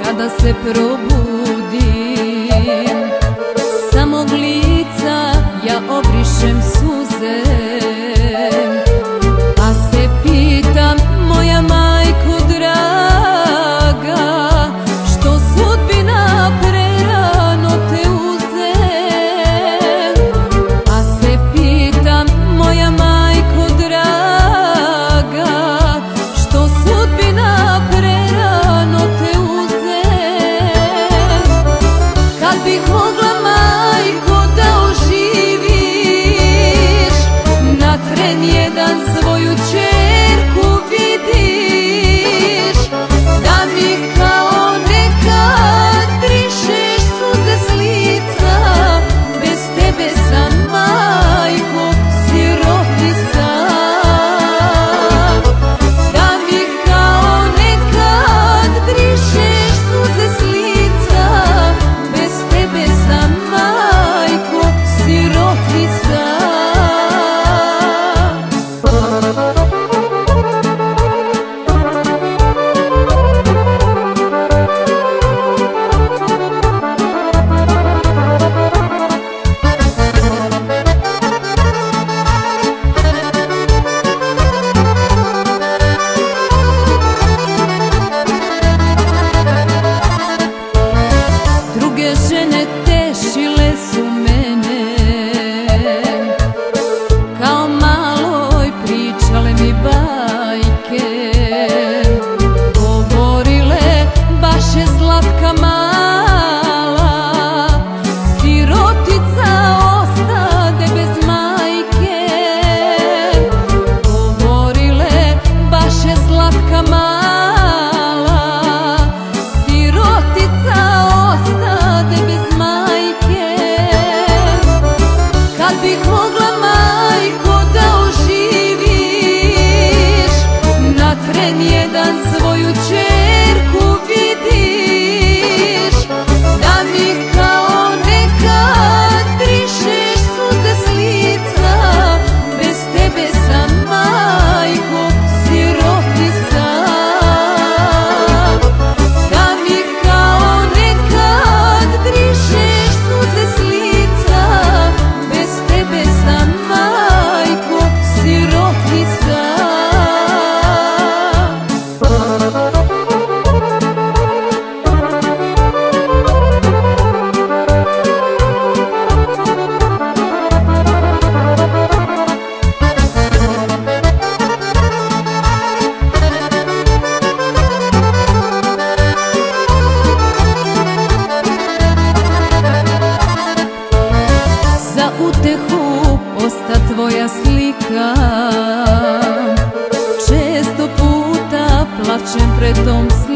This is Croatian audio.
Kada se probudim, samog lica ja obrišem suze, pa se pitam, moja majko draga, što sudbina prerano te uze. Pa se pitam, moja majko draga, što sudbina prerano te uze. Kad bih mogla, majko, da oživiš, na tren jedan svoju ćerku vidiš, da mi kao nekad brišeš suze s lica, bez tebe sam, majko, sirotica. Da mi kao nekad brišeš suze s lica, bez tebe sam, majko, sirotica. Druge žene tešile su mene, kao maloj pričale mi bajke, govorile baš je Zlatka mala, sirotica ostade bez majke. Govorile baš je Zlatka mala, sirotica ostade bez majke. Kad bih mogla, majko, da oživiš, na tren jedan svoju ćerku vidiš, da mi kao nekad brišeš suze s lica, bez tebe sam, majko, sirotica. Da mi kao nekad brišeš suze s lica, bez tebe sam, majko, sirotica. Za utehu osta tvoja slika, često puta plačem pred tom slikom.